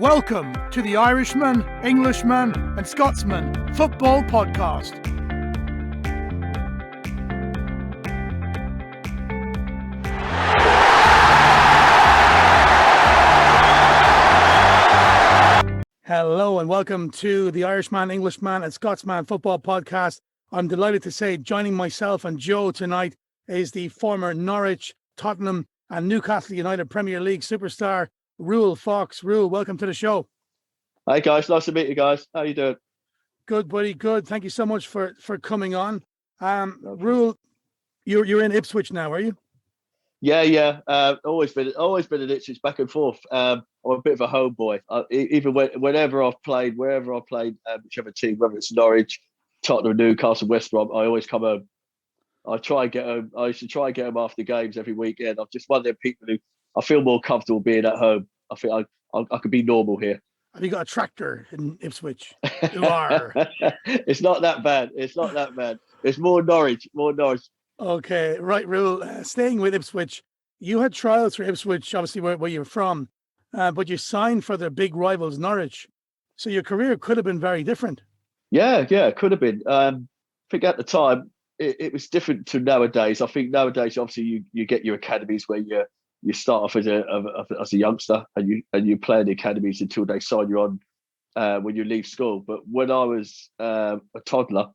Welcome to the Irishman, Englishman and Scotsman Football Podcast. Hello and welcome to the Irishman, Englishman and Scotsman Football Podcast. I'm delighted to say joining myself and Joe tonight is the former Norwich, Tottenham and Newcastle United Premier League superstar, Ruel Fox. Ruel, welcome to the show. Hi guys, nice to meet you guys. How you doing? Good, buddy. Good. Thank you so much for coming on. Ruel, you're in Ipswich now, are you? Yeah. Always been in Ipswich, back and forth. I'm a bit of a homeboy. Even whenever I've played, wherever I've played, whichever team, whether it's Norwich, Tottenham, Newcastle, West Brom, I always come home. I try and get home. I used to try and get home after games every weekend. I'm just one of them people who I feel more comfortable being at home. I think I could be normal here. Have you got a tractor in Ipswich? You are. It's not that bad. It's more Norwich. Okay, right, Ruel. Staying with Ipswich, you had trials for Ipswich, obviously where you're from, but you signed for the big rivals Norwich. So your career could have been very different. Yeah, it could have been. I think at the time it was different to nowadays. I think nowadays, obviously, you get your academies where you start off as a youngster and you play in the academies until they sign you on when you leave school. But when I was a toddler,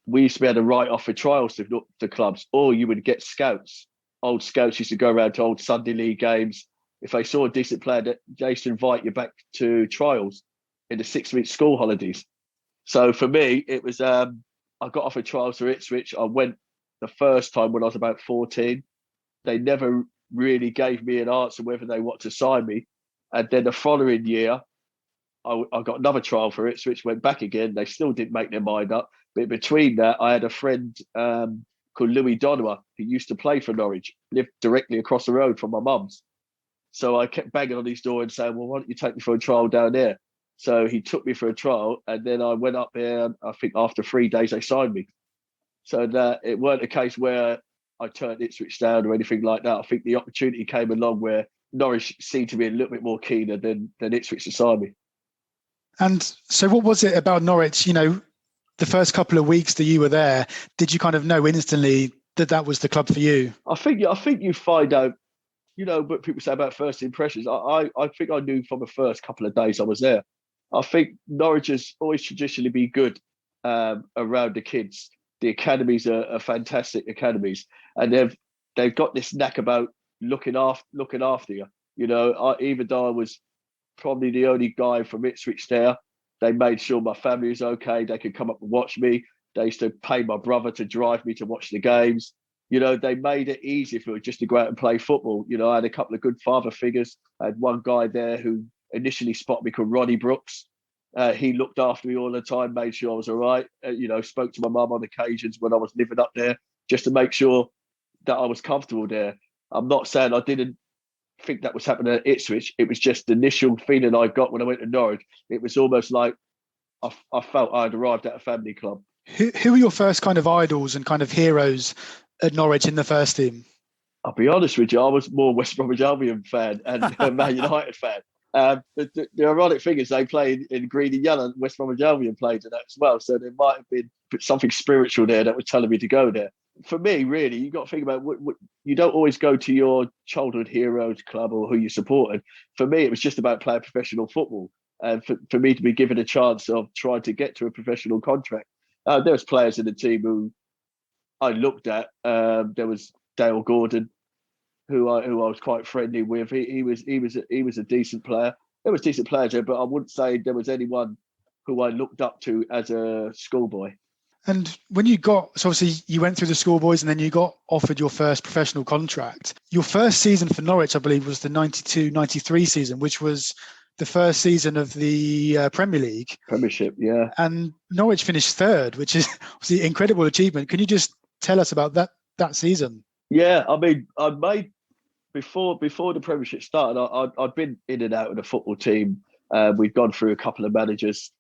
we used to be able to write off for trials to clubs, or you would get scouts. Old scouts used to go around to old Sunday league games. If they saw a decent player, they used to invite you back to trials in the 6-week school holidays. So for me, it was I got offered trials for Ipswich. I went the first time when I was about 14. They never really gave me an answer whether they want to sign me. And then the following year, I got another trial for Ipswich, went back again. They still didn't make their mind up. But between that, I had a friend called Louis Donowa, who used to play for Norwich, lived directly across the road from my mum's. So I kept banging on his door and saying, well, why don't you take me for a trial down there? So he took me for a trial, and then I went up there. I think after 3 days, they signed me. So that it weren't a case where I turned Ipswich down or anything like that. I think the opportunity came along where Norwich seemed to be a little bit more keener than Ipswich to sign me. And so what was it about Norwich, the first couple of weeks that you were there, did you kind of know instantly that was the club for you? I think you find out, what people say about first impressions. I think I knew from the first couple of days I was there. I think Norwich has always traditionally been good around the kids. The academies are fantastic academies, and they've got this knack about looking after you. Even though I was probably the only guy from Ipswich there, they made sure my family was okay. They could come up and watch me. They used to pay my brother to drive me to watch the games. They made it easy for me just to go out and play football. I had a couple of good father figures. I had one guy there who initially spotted me called Ronnie Brooks. He looked after me all the time, made sure I was all right. Spoke to my mum on occasions when I was living up there just to make sure that I was comfortable there. I'm not saying I didn't think that was happening at Ipswich. It was just the initial feeling I got when I went to Norwich. It was almost like I felt I'd arrived at a family club. Who were your first kind of idols and kind of heroes at Norwich in the first team? I'll be honest with you, I was more West Bromwich Albion fan and Man United fan. The ironic thing is they played in green and yellow. West Bromwich Albion played in that as well. So there might have been something spiritual there that was telling me to go there. For me, really, you got to think about what you don't always go to your childhood heroes club or who you supported. For me, it was just about playing professional football. And for me to be given a chance of trying to get to a professional contract. There was players in the team who I looked at. There was Dale Gordon, who I was quite friendly with. He was a decent player. There was decent players there, but I wouldn't say there was anyone who I looked up to as a schoolboy. And when so obviously you went through the schoolboys and then you got offered your first professional contract. Your first season for Norwich, I believe, was the 92-93 season, which was the first season of the Premier League. Premiership, yeah. And Norwich finished third, which is obviously an incredible achievement. Can you just tell us about that season? Yeah, I mean, I made before the Premiership started. I'd been in and out of the football team. We'd gone through a couple of managers.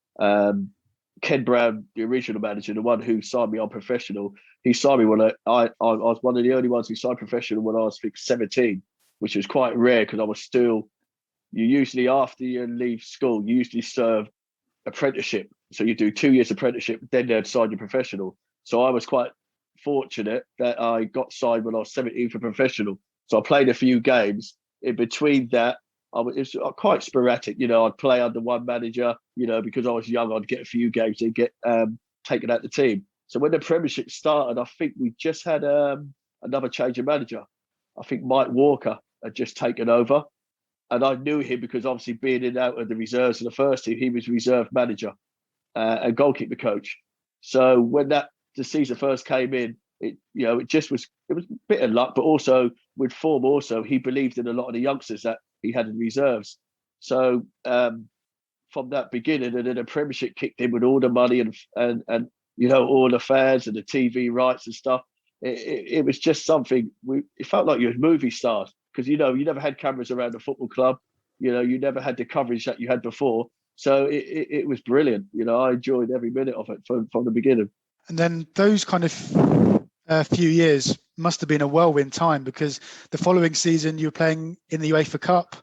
Ken Brown, the original manager, the one who signed me on professional, he signed me when I was one of the only ones who signed professional when I was 17, which was quite rare because I was still you usually, after you leave school, you usually serve apprenticeship. So you do 2 years apprenticeship, then they'd sign you professional. So I was quite fortunate that I got signed when I was 17 for professional. So I played a few games. In between that, it was quite sporadic. I'd play under one manager, because I was young, I'd get a few games and get taken out the team. So when the Premiership started, I think we just had another change of manager. I think Mike Walker had just taken over. And I knew him because obviously being in and out of the reserves in the first team, he was reserve manager and goalkeeper coach. So when the season first came in, it was a bit of luck, but also with form. Also, he believed in a lot of the youngsters that he had in reserves. So from that beginning, and then the Premiership kicked in with all the money and all the fans and the TV rights and stuff. It was just something. It felt like you were movie stars because you never had cameras around the football club. You never had the coverage that you had before. So it was brilliant. I enjoyed every minute of it from the beginning. And then those kind of few years must have been a whirlwind time, because the following season you were playing in the UEFA Cup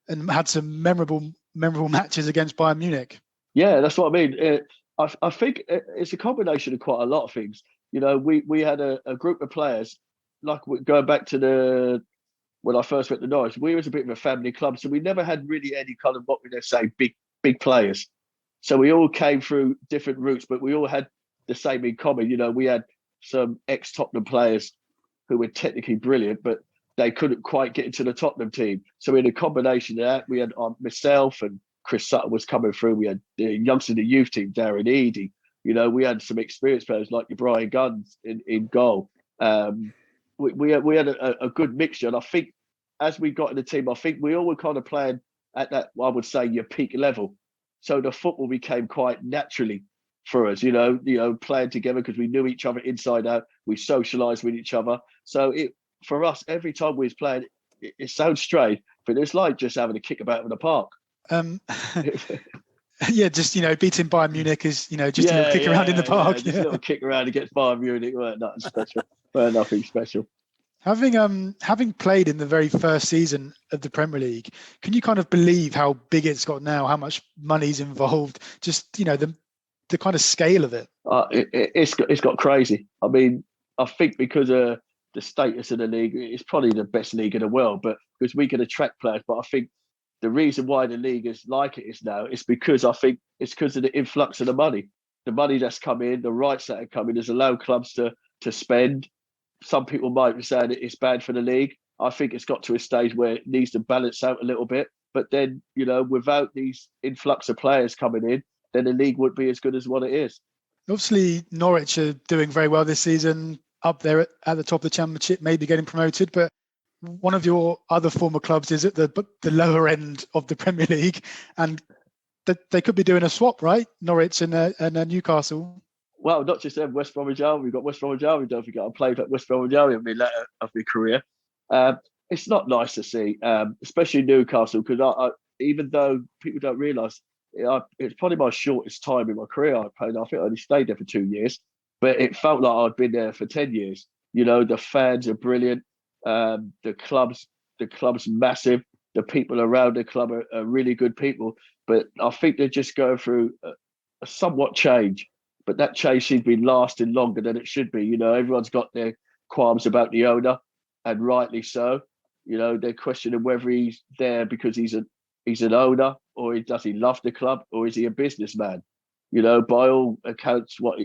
and had some memorable matches against Bayern Munich. Yeah, that's what I mean. I think it's a combination of quite a lot of things. We had a group of players, like going back to when I first went to Norwich, we was a bit of a family club, so we never had really any kind of what we say big players. So we all came through different routes, but we all had the same in common. We had some ex-Tottenham players who were technically brilliant, but they couldn't quite get into the Tottenham team. So in a combination of that, we had myself and Chris Sutton was coming through. We had the youngster in the youth team, Darren Eady. We had some experienced players like your Brian Guns in goal. We had a good mixture. And I think as we got in the team, I think we all were kind of playing at that, I would say, your peak level. So the football became quite naturally for us, playing together because we knew each other inside out. We socialised with each other. So for us, every time we was playing, it sounds strange, but it's like just having a kick about in the park. Yeah, just beating Bayern Munich is just a little kick around in the park. Just a little kick around against Bayern Munich weren't nothing special. Weren't nothing special. Having played in the very first season of the Premier League, can you kind of believe how big it's got now? How much money's involved? Just the kind of scale of it. It's got crazy. I mean, I think because of the status of the league, it's probably the best league in the world. But because we can attract players, but I think the reason why the league is like it is now is because I think it's because of the influx of the money that's come in, the rights that have come in, has allowed clubs to spend. Some people might be saying it's bad for the league. I think it's got to a stage where it needs to balance out a little bit. But then, without these influx of players coming in, then the league would be as good as what it is. Obviously, Norwich are doing very well this season, up there at the top of the Championship, maybe getting promoted. But one of your other former clubs is at the lower end of the Premier League, and they could be doing a swap, right? Norwich and Newcastle. Well, not just them, West Bromwich Albion. We've got West Bromwich Albion. Don't forget, I played at West Bromwich Albion in my later of my career. It's not nice to see, especially Newcastle, because even though people don't realise, it's probably my shortest time in my career I played. I think I only stayed there for 2 years, but it felt like I'd been there for 10 years. The fans are brilliant. The club's massive. The people around the club are really good people. But I think they're just going through a somewhat change. But that change seems to be lasting longer than it should be. Everyone's got their qualms about the owner, and rightly so. They're questioning whether he's there because he's an owner, or does he love the club, or is he a businessman? By all accounts, what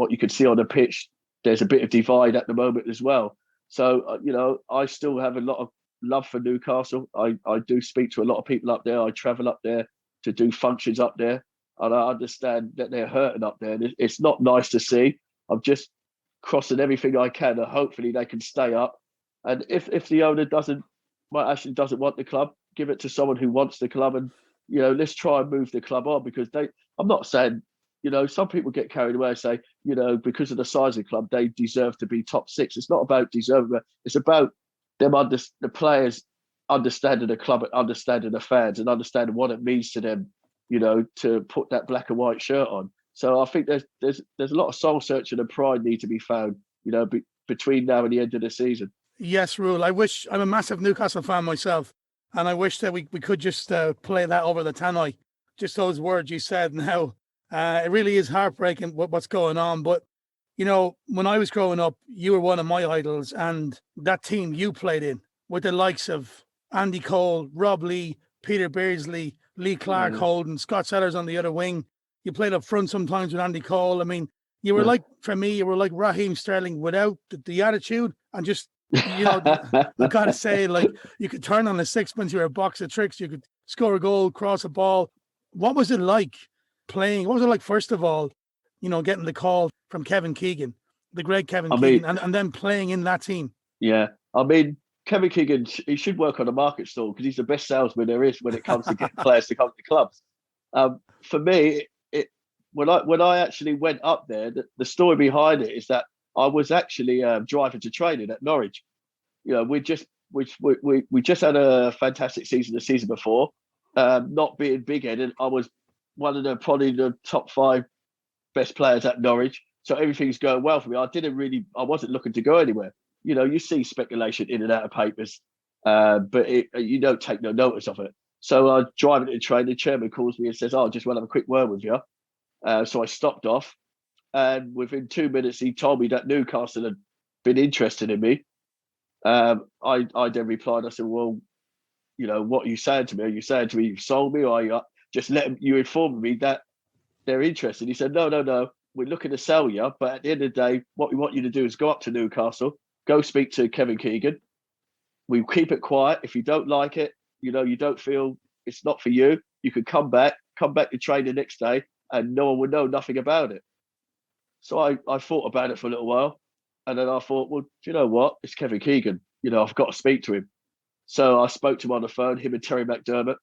you can see on the pitch, there's a bit of divide at the moment as well. So, I still have a lot of love for Newcastle. I do speak to a lot of people up there. I travel up there to do functions up there. And I understand that they're hurting up there. And it's not nice to see. I'm just crossing everything I can, and hopefully they can stay up. And if the owner Mike Ashely doesn't want the club, give it to someone who wants the club, and let's try and move the club on. Because I'm not saying, some people get carried away and say, because of the size of the club, they deserve to be top six. It's not about deserving, it's about them the players understanding the club, and understanding the fans, and understanding what it means to them, to put that black and white shirt on. So I think there's a lot of soul searching and pride need to be found, between now and the end of the season. Yes, Ruel. I'm a massive Newcastle fan myself. And I wish that we could just play that over the tannoy. Just those words you said now. It really is heartbreaking what's going on. But, you know, when I was growing up, you were one of my idols. And that team you played in with the likes of Andy Cole, Rob Lee, Peter Beardsley, Lee Clark holding, Scott Sellers on the other wing. You played up front sometimes with Andy Cole. I mean, you were like, for me, you were like Raheem Sterling without the attitude and just, you know, I got to say, like, you could turn on a sixpence, you were a box of tricks, you could score a goal, cross a ball. What was it like playing? What was it like, first of all, you know, getting the call from Kevin Keegan, the great Kevin Keegan, and then playing in that team? Yeah. I mean, Kevin Keegan, he should work on a market stall because he's the best salesman there is when it comes to getting players to come to clubs. For me, when I actually went up there, the story behind it is that I was actually driving to training at Norwich. You know, we just had a fantastic season the season before. Not being big-headed, I was one of probably the top 5 best players at Norwich. So everything's going well for me. I wasn't looking to go anywhere. You know, you see speculation in and out of papers, but you don't take no notice of it. So I driving to train, the chairman calls me and says, "Oh, I just want to have a quick word with you." So I stopped off, and within 2 minutes, he told me that Newcastle had been interested in me. I then replied, I said, "Well, you know, what are you saying to me? Are you saying to me you've sold me, or are you just letting you inform me that they're interested?" He said, No. We're looking to sell you, but at the end of the day, what we want you to do is go up to Newcastle, go speak to Kevin Keegan. We keep it quiet. If you don't like it, you know, you don't feel it's not for you, you could come back to train the next day, and no one would know nothing about it. So I thought about it for a little while, and then I thought, well, do you know what? It's Kevin Keegan. You know, I've got to speak to him. So I spoke to him on the phone, him and Terry McDermott,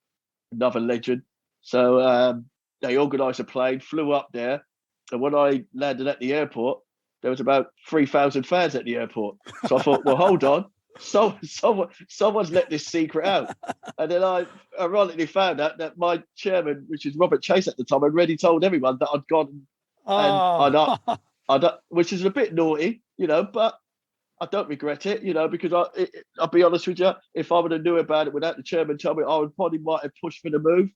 another legend. So they organised a plane, flew up there, and when I landed at the airport, there was about 3,000 fans at the airport. So I thought, well, hold on, someone's let this secret out. And then I ironically found out that my chairman, which is Robert Chase at the time, had already told everyone that I'd gone, which is a bit naughty, you know, but I don't regret it, you know, because I'll be honest with you, if I would have knew about it without the chairman telling me, I would probably might have pushed for the move,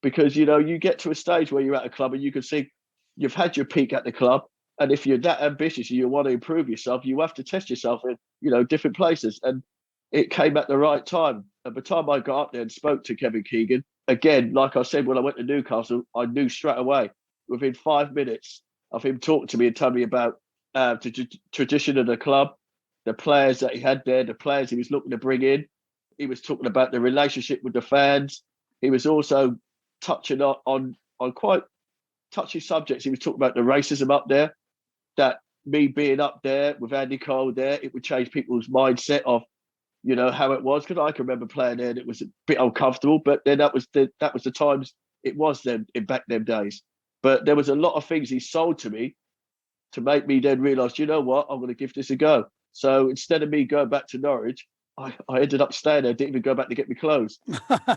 because, you know, you get to a stage where you're at a club and you can see you've had your peak at the club. And if you're that ambitious and you want to improve yourself, you have to test yourself in, you know, different places. And it came at the right time. And by the time I got up there and spoke to Kevin Keegan, again, like I said, when I went to Newcastle, I knew straight away, within 5 minutes of him talking to me and telling me about the tradition of the club, the players that he had there, the players he was looking to bring in. He was talking about the relationship with the fans. He was also touching on quite touchy subjects. He was talking about the racism up there, that me being up there with Andy Cole there, it would change people's mindset of, you know, how it was. Because I can remember playing there and it was a bit uncomfortable, but then that was the times it was then in back them days. But there was a lot of things he sold to me to make me then realise, you know what, I'm going to give this a go. So instead of me going back to Norwich, I ended up staying there, didn't even go back to get my clothes.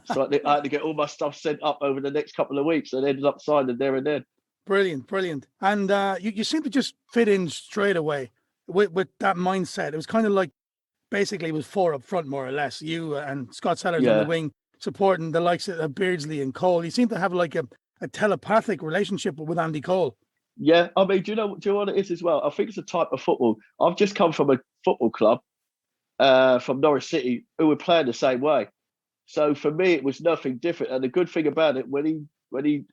So I had to get all my stuff sent up over the next couple of weeks, and ended up signing there and then. Brilliant. And you seem to just fit in straight away with that mindset. It was kind of like, basically it was 4 up front, more or less. You and Scott Sellers on the wing, supporting the likes of Beardsley and Cole. You seem to have like a telepathic relationship with Andy Cole. Yeah, I mean, do you know what it is as well? I think it's a type of football. I've just come from a football club from Norwich City who were playing the same way. So for me, it was nothing different. And the good thing about it, when he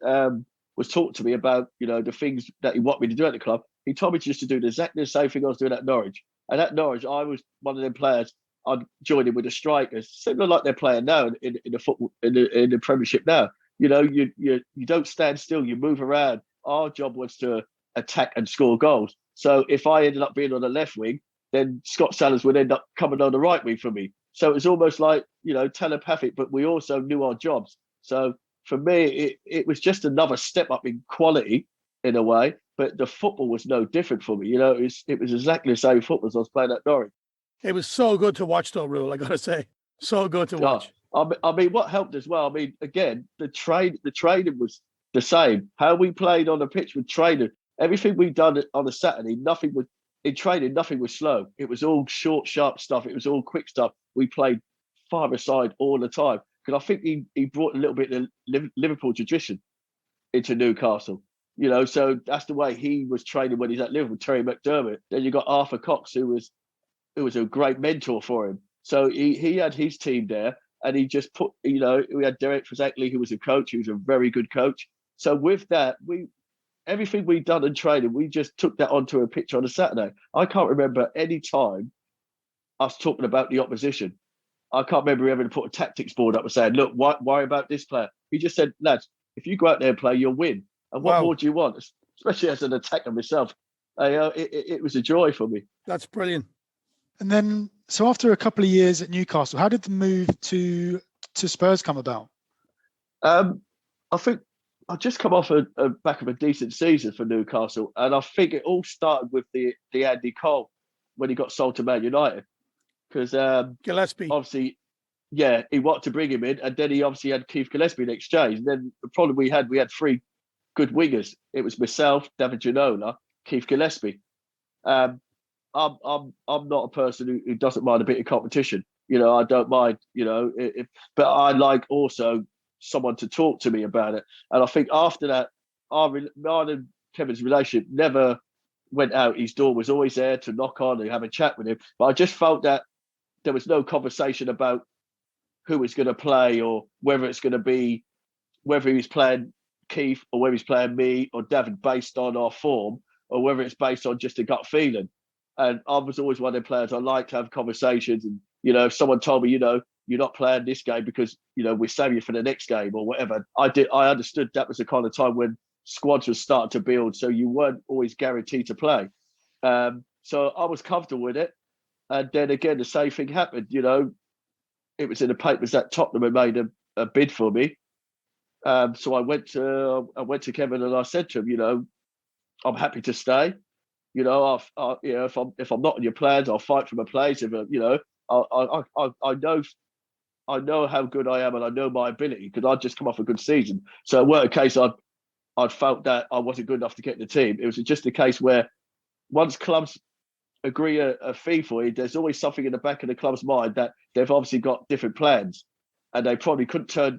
was talking to me about, you know, the things that he wanted me to do at the club, he told me just to do exactly the same thing I was doing at Norwich. And at Norwich, I was one of them players. I'd join in with the strikers, similar like they're playing now in the football in the Premiership now. You know, you don't stand still. You move around. Our job was to attack and score goals. So if I ended up being on the left wing, then Scott Sellers would end up coming on the right wing for me. So it was almost like, you know, telepathic, but we also knew our jobs. So for me, it was just another step up in quality in a way, but the football was no different for me. You know, it was exactly the same football as I was playing at Norwich. It was so good to watch, though, Ruel, I got to say. So good to watch. I mean, what helped as well, I mean, again, the training was the same. How we played on the pitch with training, everything we done on a Saturday, nothing was slow. It was all short, sharp stuff. It was all quick stuff. We played five-a-side all the time. Because I think he brought a little bit of Liverpool tradition into Newcastle. So that's the way he was training when he's at Liverpool. Terry McDermott. Then you got Arthur Cox, who was a great mentor for him. So he had his team there, and he just put, we had Derek Fazakli, who was a coach. He was a very good coach. So with that, everything we'd done in training, we just took that onto a pitch on a Saturday. I can't remember any time us talking about the opposition. I can't remember having to put a tactics board up and saying, look, worry about this player. He just said, lads, if you go out there and play, you'll win. And what more do you want? Especially as an attacker myself. It was a joy for me. That's brilliant. And then, so after a couple of years at Newcastle, how did the move to Spurs come about? I think I just come off a back of a decent season for Newcastle, and I think it all started with the Andy Cole when he got sold to Man United, because Gillespie, obviously, yeah, he wanted to bring him in, and then he obviously had Keith Gillespie in exchange. And then the problem we had three good wingers. It was myself, David Genola, Keith Gillespie. I'm not a person who doesn't mind a bit of competition. I don't mind. But I like also someone to talk to me about it. And I think after that, mine and Kevin's relationship never went out. His door was always there to knock on and have a chat with him. But I just felt that there was no conversation about who was going to play, or whether it's going to be, whether he was playing Keith or whether he's playing me or David based on our form, or whether it's based on just a gut feeling. And I was always one of the players I like to have conversations. And, if someone told me, you're not playing this game because, we're saving you for the next game or whatever, I understood that was the kind of time when squads were starting to build. So you weren't always guaranteed to play. So I was comfortable with it. And then again, the same thing happened. It was in the papers that Tottenham had made a bid for me. So I went to Kevin and I said to him, I'm happy to stay. If I'm not in your plans, I'll fight for my place. If I know how good I am, and I know my ability, because I'd just come off a good season. So it weren't a case I'd felt that I wasn't good enough to get in the team. It was just a case where once clubs agree a fee for you, there's always something in the back of the club's mind that they've obviously got different plans, and they probably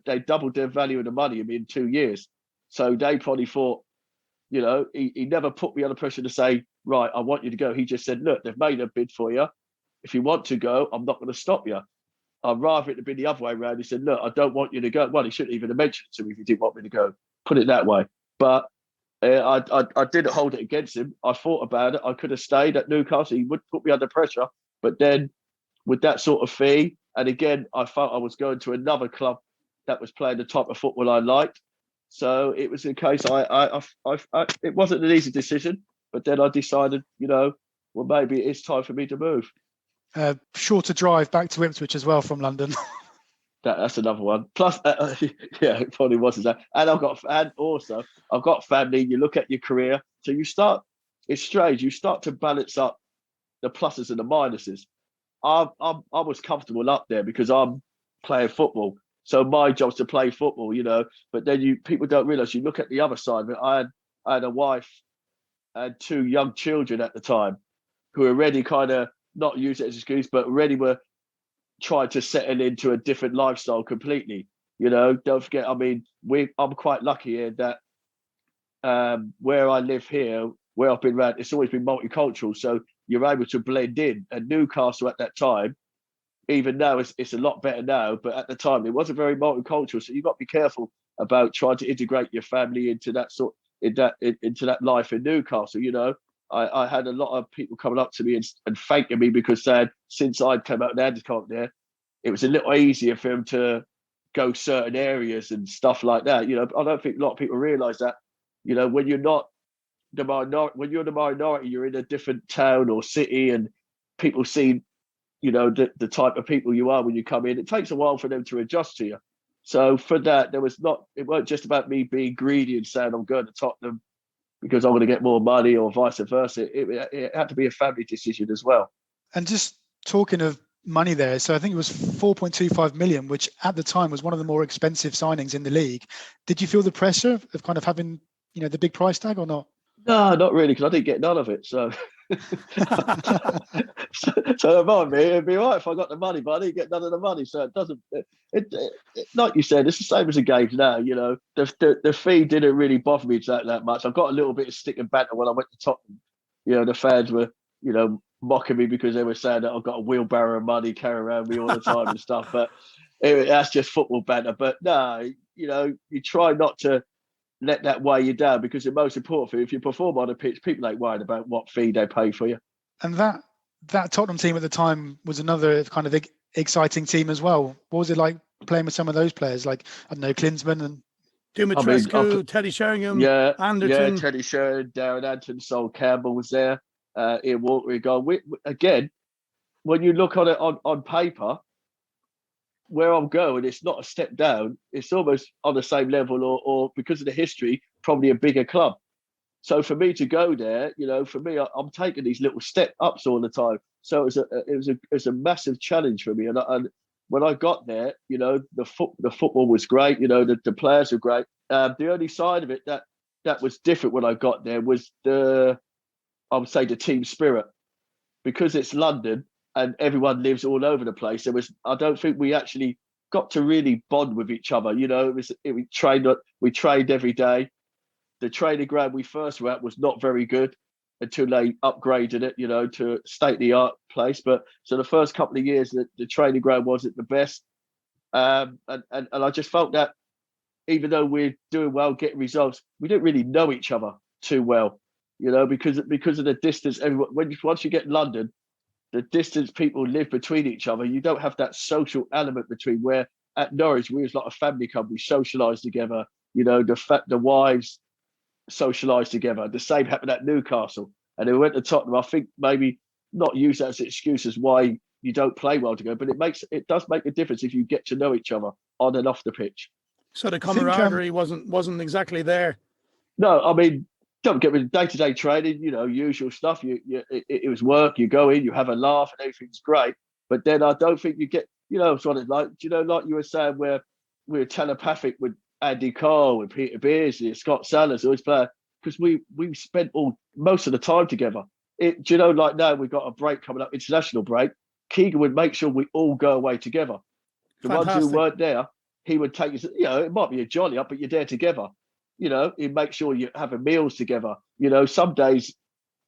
they doubled their value of the money in 2 years. So they probably thought, he never put me under pressure to say, right, I want you to go. He just said, look, they've made a bid for you. If you want to go, I'm not going to stop you. I'd rather it have been the other way around. He said, look, I don't want you to go. Well, he shouldn't even have mentioned it to me if he didn't want me to go. Put it that way. But I didn't hold it against him. I thought about it. I could have stayed at Newcastle. He would put me under pressure. But then with that sort of fee, and again, I felt I was going to another club that was playing the type of football I liked. So it was a case, it wasn't an easy decision, but then I decided, well, maybe it's time for me to move. Shorter drive back to Ipswich as well from London. That's another one. Plus, yeah, it probably wasn't that. And I've got family. You look at your career, so it's strange. You start to balance up the pluses and the minuses. I was comfortable up there because I'm playing football. So my job's to play football, but then people don't realise, you look at the other side of it. I had a wife and 2 young children at the time who already kind of, not use it as an excuse, but already were trying to settle into a different lifestyle completely. Don't forget, I'm quite lucky here that where I live here, where I've been around, it's always been multicultural. So you're able to blend in. And Newcastle at that time, even now it's a lot better now, but at the time it wasn't very multicultural. So you've got to be careful about trying to integrate your family into that into that life in Newcastle. I had a lot of people coming up to me and thanking me because since I'd come out of the handicap there, it was a little easier for them to go certain areas and stuff like that. I don't think a lot of people realise that, when you're not the minority, when you're the minority, you're in a different town or city, and people see, the type of people you are when you come in. It takes a while for them to adjust to you. So for that, it weren't just about me being greedy and saying I'm going to Tottenham because I'm going to get more money or vice versa. It had to be a family decision as well. And just talking of money there, so I think it was 4.25 million, which at the time was one of the more expensive signings in the league. Did you feel the pressure of kind of having, the big price tag or not? No, not really, because I didn't get none of it. So So it'd be all right if I got the money, but I didn't get none of the money. So it doesn't. Like you said, it's the same as the games now. The fee didn't really bother me that much. I got a little bit of stick and banter when I went to Tottenham. The fans were mocking me because they were saying that I've got a wheelbarrow of money carrying around me all the time and stuff. But that's just football banter. But no, you try not to let that weigh you down, because the most important thing, if you perform on a pitch, people ain't worried about what fee they pay for you. And that Tottenham team at the time was another kind of exciting team as well. What was it like playing with some of those players, like, I don't know, Klinsmann and Dumitrescu, Teddy Sheringham, Anderton? Teddy Sheringham, Darren Anderton, Sol Campbell was there. Ian Walker, again, when you look on it on paper, where I'm going, it's not a step down. It's almost on the same level, or because of the history, probably a bigger club. So for me to go there, for me, I'm taking these little step ups all the time. So it was a massive challenge for me. And when I got there, the football was great. The players were great. The only side of it that was different when I got there was I would say the team spirit, because it's London and everyone lives all over the place. I don't think we actually got to really bond with each other. We trained every day. The training ground we first were at was not very good until they upgraded it, to a state-of-the-art place. But so the first couple of years, the training ground wasn't the best. And I just felt that even though we're doing well, getting results, we didn't really know each other too well, because of the distance. Once you get London, the distance people live between each other, you don't have that social element between. Where at Norwich, we was like a family club. We socialised together. The wives socialised together. The same happened at Newcastle. And then we went to Tottenham. I think maybe not use that as an excuse as why you don't play well together, but it does make a difference if you get to know each other on and off the pitch. So the camaraderie wasn't exactly there. No, I mean, don't get rid of day-to-day training, usual stuff. It was work. You go in, you have a laugh, and everything's great. But then I don't think you get, sort of like you were saying, where we're telepathic with Andy Cole, with Peter Beardsley, Scott Sellers, always play, because we spent most of the time together. Like now we've got a break coming up, international break. Keegan would make sure we all go away together. The Fantastic. ones who weren't there, he would take us. It might be a jolly up, but you're there together. He'd make sure you're having meals together. Some days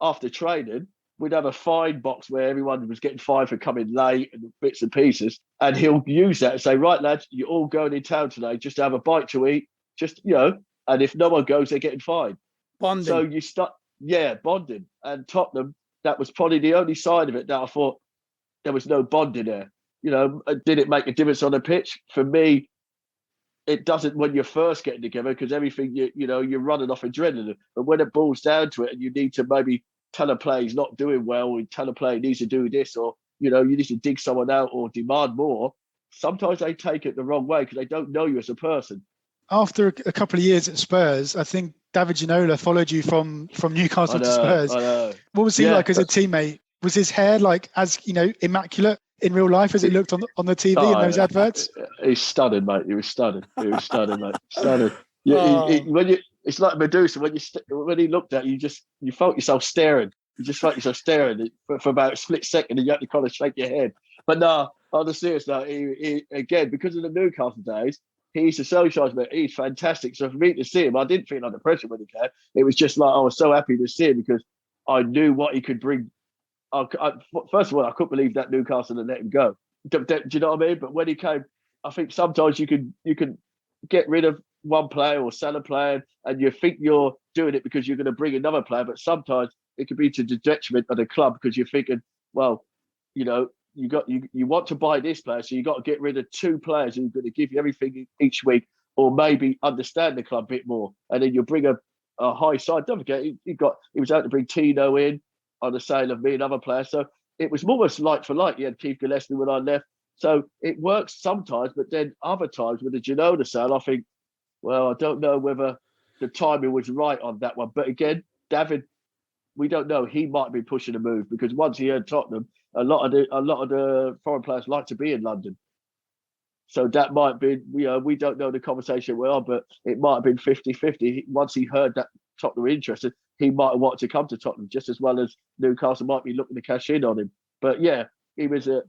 after training, we'd have a fine box where everyone was getting fined for coming late and bits and pieces. And he'll use that and say, right, lads, you're all going in town today just to have a bite to eat. And if no one goes, they're getting fined. Bonding. So you start, bonding. And Tottenham, that was probably the only side of it that I thought there was no bonding there. Did it make a difference on the pitch? For me, it doesn't when you're first getting together, because everything you're running off adrenaline. But when it boils down to it, and you need to maybe tell a player he's not doing well, or tell a player he needs to do this, or you need to dig someone out or demand more. Sometimes they take it the wrong way because they don't know you as a person. After a couple of years at Spurs, I think David Ginola followed you from Newcastle to Spurs. I know. What was he like as a teammate? Was his hair immaculate in real life as it looked on the TV in those adverts? He's stunning, mate. He was stunning, mate. Stunning. It's like Medusa. When he looked at you, you felt yourself staring. You just felt yourself staring for about a split second, and you had to kind of shake your head. But no, on the serious note, he again, because of the Newcastle days, he's a socialise, but he's fantastic. So for me to see him, I didn't feel under pressure when he came. It was just like I was so happy to see him because I knew what he could bring. First of all, I couldn't believe that Newcastle had let him go. Do you know what I mean? But when he came, I think sometimes you can get rid of one player or sell a player, and you think you're doing it because you're going to bring another player. But sometimes it could be to the detriment of the club because you're thinking, well, you want to buy this player, so you got to get rid of two players who are going to give you everything each week, or maybe understand the club a bit more, and then you bring a high side. Don't forget, he was out to bring Tino in on the sale of me and other players. So it was almost like for like. He had Keith Gillespie when I left. So it works sometimes, but then other times with the Genola sale, I think, well, I don't know whether the timing was right on that one. But again, David, we don't know. He might be pushing a move because once he heard Tottenham, a lot of the foreign players like to be in London. So that might be, we don't know the conversation we're on, but it might have been 50-50. Once he heard that Tottenham were interested, he might have wanted to come to Tottenham just as well as Newcastle might be looking to cash in on him. But yeah, he was a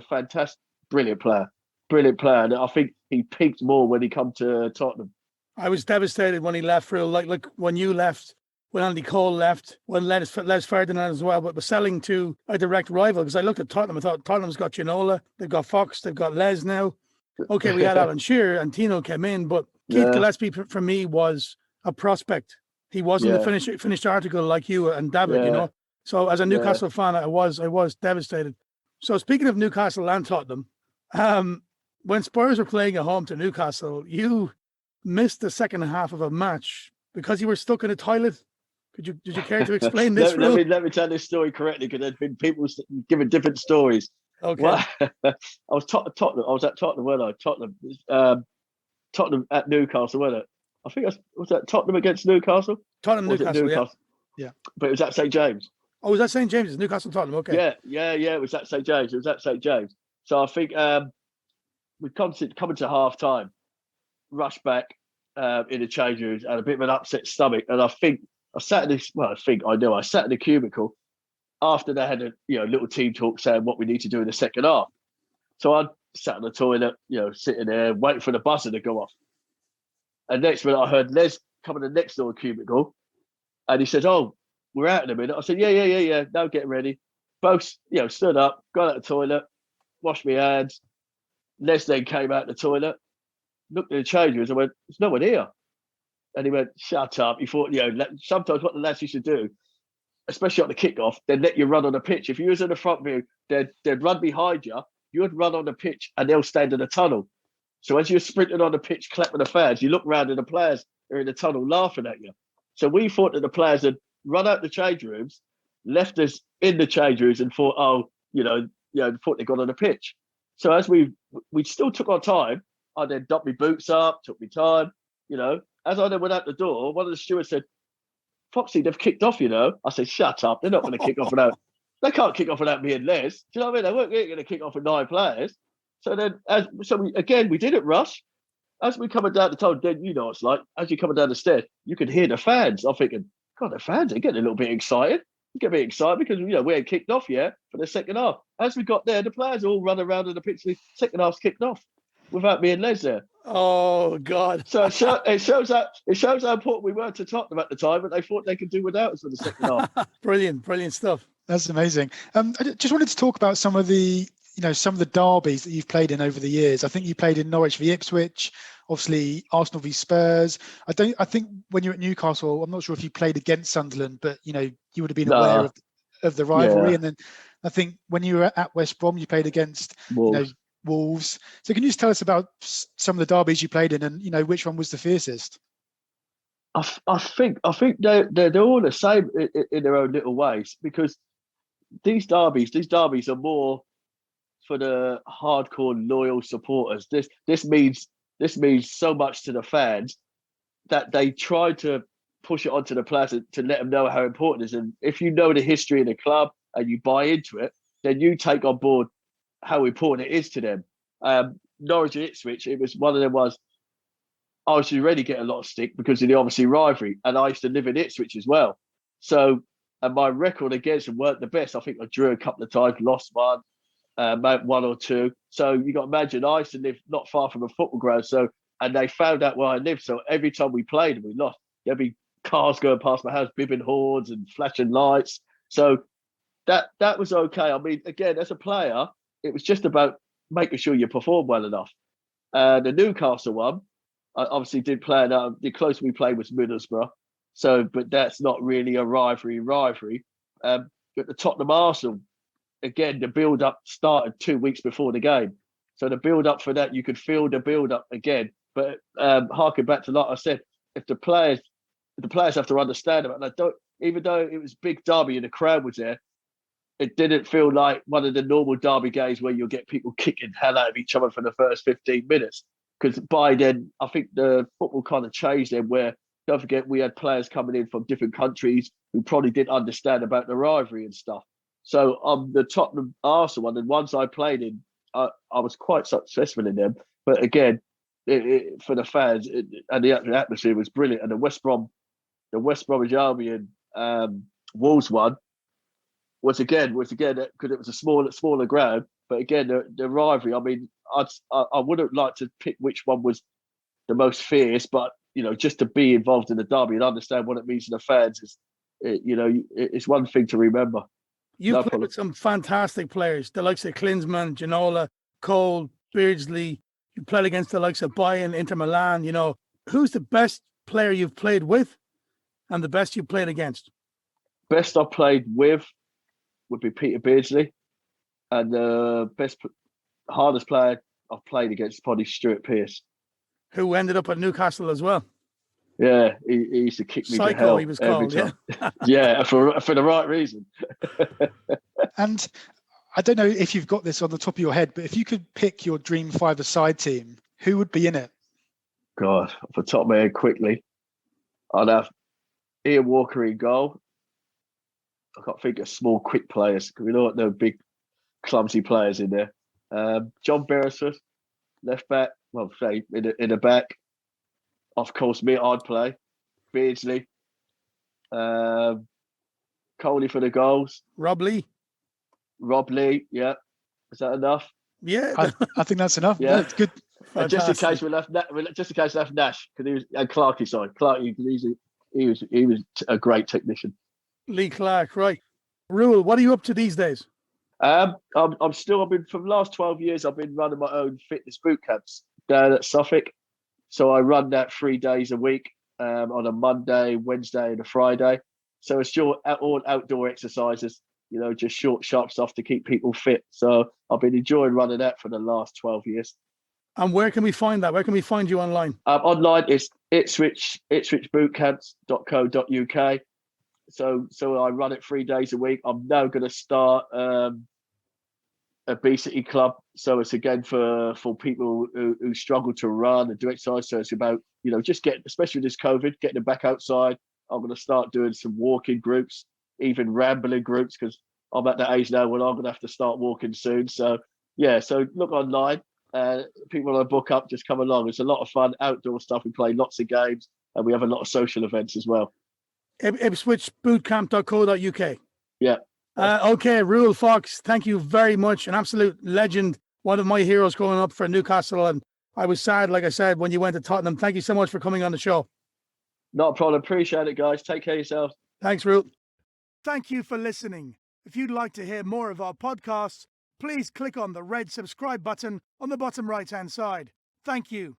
fantastic, brilliant player, and I think he peaked more when he come to Tottenham. I was devastated when he left, Ruel. Like when you left, when Andy Cole left, when Les Ferdinand as well, but was selling to a direct rival. Because I looked at Tottenham, I thought Tottenham's got Ginola, they've got Fox, they've got Les now. Okay, we had Alan Shearer and Tino came in, but Keith Gillespie for me was a prospect. He wasn't the finished article like you and David, you know. So as a Newcastle fan, I was devastated. So speaking of Newcastle and Tottenham, when Spurs were playing at home to Newcastle, you missed the second half of a match because you were stuck in a toilet. Did you care to explain this? Let me tell this story correctly, because there's been people giving different stories. Okay. Well, I was Tottenham. I was at Tottenham, weren't I? Tottenham at Newcastle, wasn't it? I think was that Tottenham against Newcastle. Newcastle. Yeah. But it was at St. James. Oh, was that St. James? It's Newcastle Tottenham. Okay. Yeah. It was at St. James. So I think we come to half time, rush back in the change rooms, and a bit of an upset stomach. And I think I sat in this. Well, I sat in the cubicle after they had a little team talk saying what we need to do in the second half. So I sat in the toilet, sitting there waiting for the buzzer to go off. And next minute I heard Les coming to the next door cubicle, and he says, "Oh, we're out in a minute." I said, "Yeah. Now get ready." Both, stood up, got out the toilet, washed my hands. Les then came out the toilet, looked at the change rooms, and went, "There's no one here." And he went, "Shut up." He thought, sometimes what the lads used to do, especially on the kickoff, they'd let you run on the pitch. If you was in the front view, they'd run behind you. You would run on the pitch, and they'll stand in the tunnel. So as you're sprinting on the pitch, clapping the fans, you look round and the players are in the tunnel laughing at you. So we thought that the players had run out the change rooms, left us in the change rooms, and thought, thought they got on the pitch. So as we still took our time, I then dumped my boots up, took my time, As I then went out the door, one of the stewards said, "Foxy, they've kicked off, I said, "Shut up. They're not going to kick off without, they can't kick off without me and Les." Do you know what I mean? They weren't going to kick off with 9 players. So then, we didn't rush. As we coming down the tunnel, then it's like, as you're coming down the stairs, you can hear the fans. I'm thinking, God, the fans are getting a little bit excited. You get a bit excited because, we had kicked off, for the second half. As we got there, the players all run around in the pitch. The second half's kicked off without me and Les there. Oh, God. So it shows how important we were to Tottenham at the time, but they thought they could do without us for the second half. Brilliant stuff. That's amazing. I just wanted to talk about some of the derbies that you've played in over the years. I think you played in Norwich v Ipswich, obviously Arsenal v Spurs. I think when you're at Newcastle, I'm not sure if you played against Sunderland, but you would have been aware of the rivalry. Yeah. And then I think when you were at West Brom, you played against Wolves. So can you just tell us about some of the derbies you played in, and which one was the fiercest? I think they're all the same in their own little ways, because these derbies are more for the hardcore loyal supporters. This means so much to the fans that they try to push it onto the players to let them know how important it is. And if you know the history of the club and you buy into it, then you take on board how important it is to them. Norwich and Ipswich, it was one of them was, I was already getting a lot of stick because of the obviously rivalry, and I used to live in Ipswich as well. So, and my record against them weren't the best. I think I drew a couple of times, lost one, one or two. So you got to imagine, I used to live not far from a football ground. So, and they found out where I lived. So every time we played and we lost, there'd be cars going past my house, bibbing horns and flashing lights. So that was okay. I mean, again, as a player, it was just about making sure you perform well enough. The Newcastle one, I obviously did play that. The closest we played was Middlesbrough. So, but that's not really a rivalry. But the Tottenham Arsenal, again, the build-up started 2 weeks before the game. So the build-up for that, you could feel the build-up again. But harking back to, like I said, if the players have to understand about that, even though it was big derby and the crowd was there, it didn't feel like one of the normal derby games where you'll get people kicking hell out of each other for the first 15 minutes. Because by then, I think the football kind of changed then, where, don't forget, we had players coming in from different countries who probably didn't understand about the rivalry and stuff. So on the Tottenham Arsenal one, and ones I played in, I was quite successful in them. But again, for the fans, and the atmosphere was brilliant. And the West Bromwich Albion Wolves won was again because it was a smaller ground. But again, the rivalry. I mean, I wouldn't like to pick which one was the most fierce, but just to be involved in the derby and understand what it means to the fans it's one thing to remember. You've played with some fantastic players, the likes of Klinsmann, Ginola, Cole, Beardsley. You played against the likes of Bayern, Inter Milan. Who's the best player you've played with and the best you've played against? Best I've played with would be Peter Beardsley. And the hardest player I've played against is probably Stuart Pearce. Who ended up at Newcastle as well. Yeah, he used to kick me Psycho, to hell he was every called, time. Yeah. Yeah, for the right reason. And I don't know if you've got this on the top of your head, but if you could pick your dream five-a-side team, who would be in it? God, off the top of my head quickly, I'd have Ian Walker in goal. I can't think of small, quick players because we don't know big, clumsy players in there. John Beresford, left back. Well, say in the back. Of course, me, I'd play. Beardsley. Coley for the goals. Rob Lee, yeah. Is that enough? Yeah. I think that's enough. Yeah. That's good. And just in case we left Nash, because he was, and Clarkey, sorry. Clarkey, he was a great technician. Lee Clark, right. Ruel, what are you up to these days? I've been for the last 12 years, I've been running my own fitness boot camps down at Suffolk. So I run that 3 days a week on a Monday, Wednesday, and a Friday. So it's all outdoor exercises, just short, sharp stuff to keep people fit. So I've been enjoying running that for the last 12 years. And where can we find that? Where can we find you online? Online is ipswichbootcamps.co.uk. So I run it 3 days a week. I'm now going to start obesity club. So it's again for people who struggle to run and do exercise. So it's about, just especially with this COVID, getting them back outside. I'm going to start doing some walking groups, even rambling groups, because I'm at that age now when I'm going to have to start walking soon. So yeah, so look online. People want to book up, just come along. It's a lot of fun, outdoor stuff. We play lots of games and we have a lot of social events as well. ipswichbootcamp.co.uk. Yeah. Okay, Ruel Fox, thank you very much. An absolute legend, one of my heroes growing up for Newcastle. And I was sad, like I said, when you went to Tottenham. Thank you so much for coming on the show. Not a problem. Appreciate it, guys. Take care of yourselves. Thanks, Ruel. Thank you for listening. If you'd like to hear more of our podcasts, please click on the red subscribe button on the bottom right-hand side. Thank you.